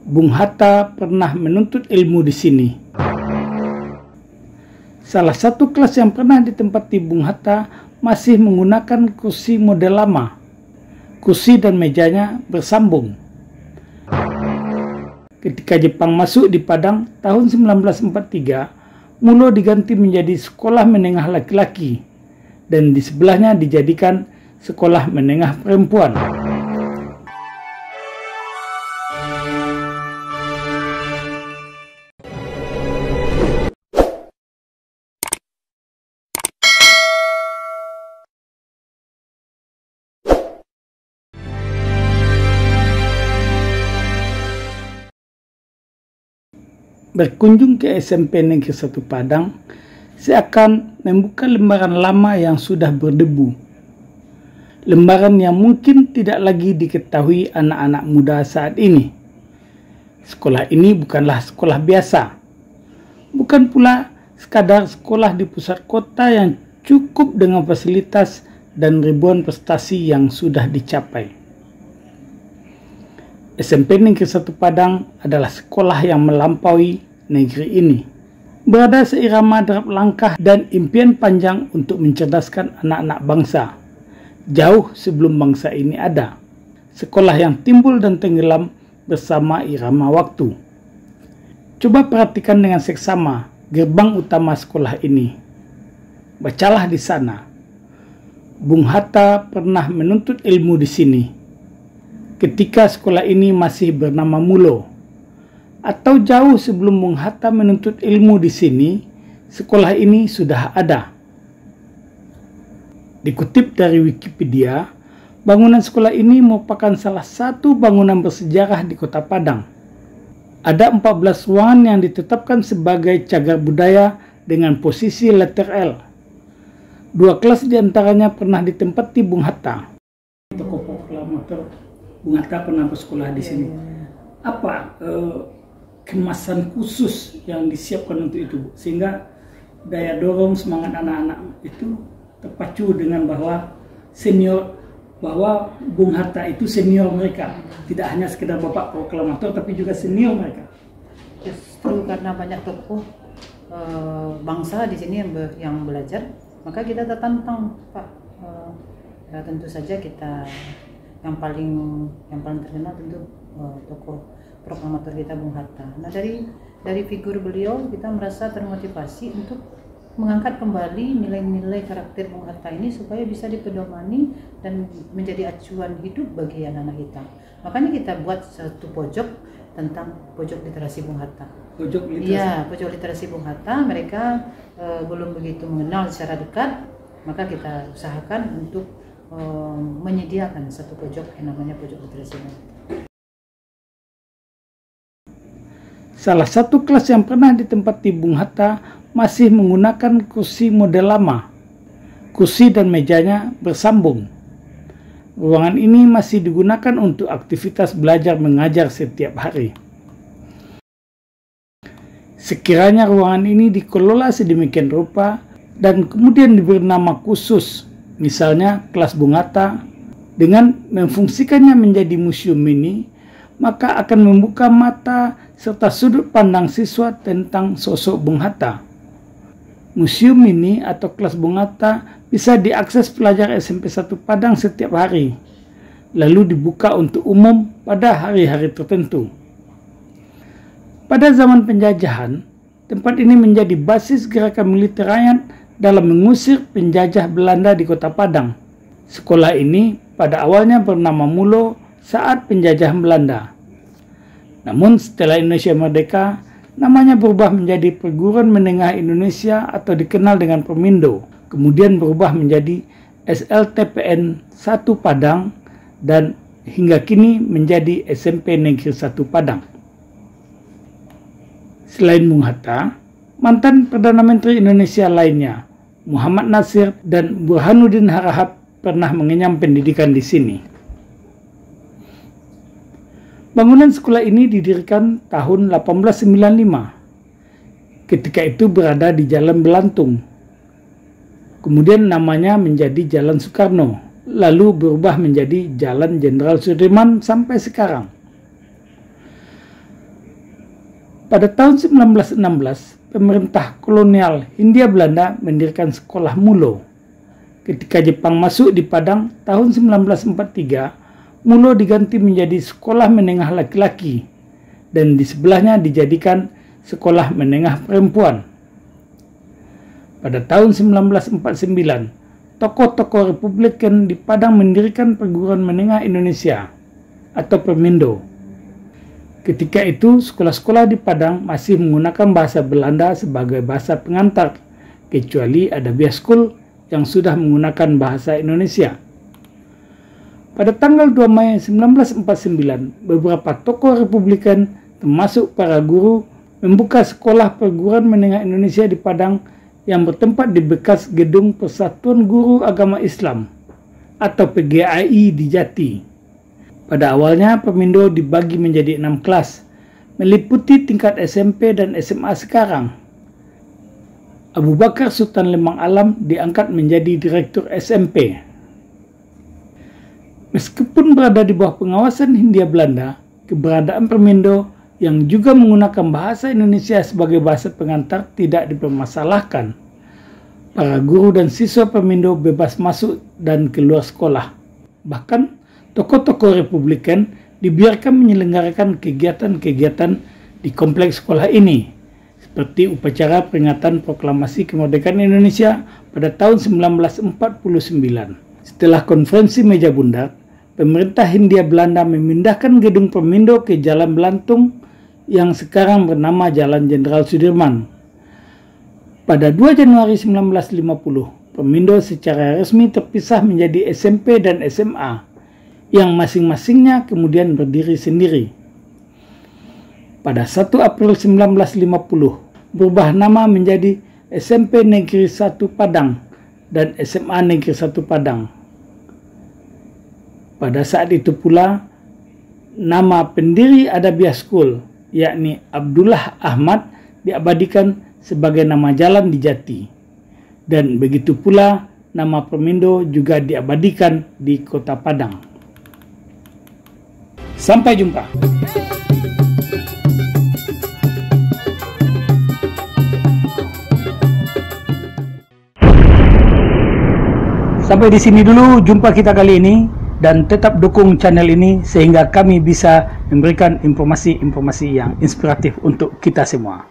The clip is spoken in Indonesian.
Bung Hatta pernah menuntut ilmu di sini. Salah satu kelas yang pernah ditempati Bung Hatta masih menggunakan kursi model lama. Kursi dan mejanya bersambung. Ketika Jepang masuk di Padang tahun 1943, Mulo diganti menjadi sekolah menengah laki-laki dan di sebelahnya dijadikan sekolah menengah perempuan. Berkunjung ke SMP Negeri 1 Padang, saya akan membuka lembaran lama yang sudah berdebu. Lembaran yang mungkin tidak lagi diketahui anak-anak muda saat ini. Sekolah ini bukanlah sekolah biasa. Bukan pula sekadar sekolah di pusat kota yang cukup dengan fasilitas dan ribuan prestasi yang sudah dicapai. SMP Negeri 1 Padang adalah sekolah yang melampaui negeri ini. Berada seirama derap langkah dan impian panjang untuk mencerdaskan anak-anak bangsa. Jauh sebelum bangsa ini ada. Sekolah yang timbul dan tenggelam bersama irama waktu. Coba perhatikan dengan seksama gerbang utama sekolah ini. Bacalah di sana. Bung Hatta pernah menuntut ilmu di sini. Ketika sekolah ini masih bernama Mulo, atau jauh sebelum Bung Hatta menuntut ilmu di sini, sekolah ini sudah ada. Dikutip dari Wikipedia, bangunan sekolah ini merupakan salah satu bangunan bersejarah di Kota Padang. Ada 14 ruangan yang ditetapkan sebagai cagar budaya dengan posisi letter L. 2 kelas diantaranya pernah ditempati Bung Hatta. Tokoh proklamator Bung Hatta pernah bersekolah di sini. Apa kemasan khusus yang disiapkan untuk itu, sehingga daya dorong semangat anak-anak itu terpacu dengan bahwa Bung Hatta itu senior mereka, tidak hanya sekedar bapak proklamator tapi juga senior mereka. Justru karena banyak tokoh bangsa di sini yang belajar, maka kita tertantang, Pak. Ya, tentu saja kita yang paling terkenal tentu tokoh proklamator kita Bung Hatta. Nah, dari figur beliau kita merasa termotivasi untuk mengangkat kembali nilai-nilai karakter Bung Hatta ini supaya bisa dipedomani dan menjadi acuan hidup bagi anak-anak kita. Makanya kita buat satu pojok tentang pojok literasi Bung Hatta. Pojok literasi? Iya, pojok literasi Bung Hatta. Mereka belum begitu mengenal secara dekat, maka kita usahakan untuk menyediakan satu pojok yang namanya pojok literasi. Salah satu kelas yang pernah ditempati Bung Hatta masih menggunakan kursi model lama. Kursi dan mejanya bersambung. Ruangan ini masih digunakan untuk aktivitas belajar mengajar setiap hari. Sekiranya ruangan ini dikelola sedemikian rupa dan kemudian diberi nama khusus, misalnya kelas Bung Hatta, dengan memfungsikannya menjadi museum mini, maka akan membuka mata serta sudut pandang siswa tentang sosok Bung Hatta. Museum mini atau kelas Bung Hatta bisa diakses pelajar SMP 1 Padang setiap hari, lalu dibuka untuk umum pada hari-hari tertentu. Pada zaman penjajahan, tempat ini menjadi basis gerakan militer rakyat dalam mengusir penjajah Belanda di Kota Padang. Sekolah ini pada awalnya bernama Mulo saat penjajahan Belanda. Namun setelah Indonesia merdeka, namanya berubah menjadi Perguruan Menengah Indonesia atau dikenal dengan Permindo. Kemudian berubah menjadi SLTPN 1 Padang dan hingga kini menjadi SMP Negeri 1 Padang. Selain Bung Hatta, mantan Perdana Menteri Indonesia lainnya, Muhammad Nasir dan Burhanuddin Harahap pernah mengenyam pendidikan di sini. Bangunan sekolah ini didirikan tahun 1895. Ketika itu berada di Jalan Belantung. Kemudian namanya menjadi Jalan Soekarno, lalu berubah menjadi Jalan Jenderal Sudirman sampai sekarang. Pada tahun 1916, pemerintah kolonial Hindia Belanda mendirikan sekolah Mulo. Ketika Jepang masuk di Padang tahun 1943, Mulo diganti menjadi sekolah menengah laki-laki dan di sebelahnya dijadikan sekolah menengah perempuan. Pada tahun 1949, tokoh-tokoh Republikan di Padang mendirikan Perguruan Menengah Indonesia atau Permindo. Ketika itu, sekolah-sekolah di Padang masih menggunakan bahasa Belanda sebagai bahasa pengantar, kecuali ada bias school yang sudah menggunakan bahasa Indonesia. Pada tanggal 2 Mei 1949, beberapa tokoh Republikan, termasuk para guru, membuka sekolah perguruan menengah Indonesia di Padang yang bertempat di bekas gedung Persatuan Guru Agama Islam atau PGAI di Jati. Pada awalnya, Permindo dibagi menjadi 6 kelas, meliputi tingkat SMP dan SMA sekarang. Abu Bakar Sultan Lemang Alam diangkat menjadi direktur SMP. Meskipun berada di bawah pengawasan Hindia Belanda, keberadaan Permindo yang juga menggunakan bahasa Indonesia sebagai bahasa pengantar tidak dipermasalahkan. Para guru dan siswa Permindo bebas masuk dan keluar sekolah. Bahkan, tokoh-tokoh Republikan dibiarkan menyelenggarakan kegiatan-kegiatan di kompleks sekolah ini, seperti upacara peringatan proklamasi kemerdekaan Indonesia pada tahun 1949. Setelah konferensi meja bundar, pemerintah Hindia Belanda memindahkan gedung Permindo ke Jalan Belantung yang sekarang bernama Jalan Jenderal Sudirman. Pada 2 Januari 1950, Permindo secara resmi terpisah menjadi SMP dan SMA, yang masing-masingnya kemudian berdiri sendiri. Pada 1 April 1950, berubah nama menjadi SMP Negeri 1 Padang dan SMA Negeri 1 Padang. Pada saat itu pula, nama pendiri Adabiyah School, yakni Abdullah Ahmad, diabadikan sebagai nama jalan di Jati. Dan begitu pula, nama Permindo juga diabadikan di Kota Padang. Sampai jumpa. Sampai di sini dulu jumpa kita kali ini, dan tetap dukung channel ini sehingga kami bisa memberikan informasi-informasi yang inspiratif untuk kita semua.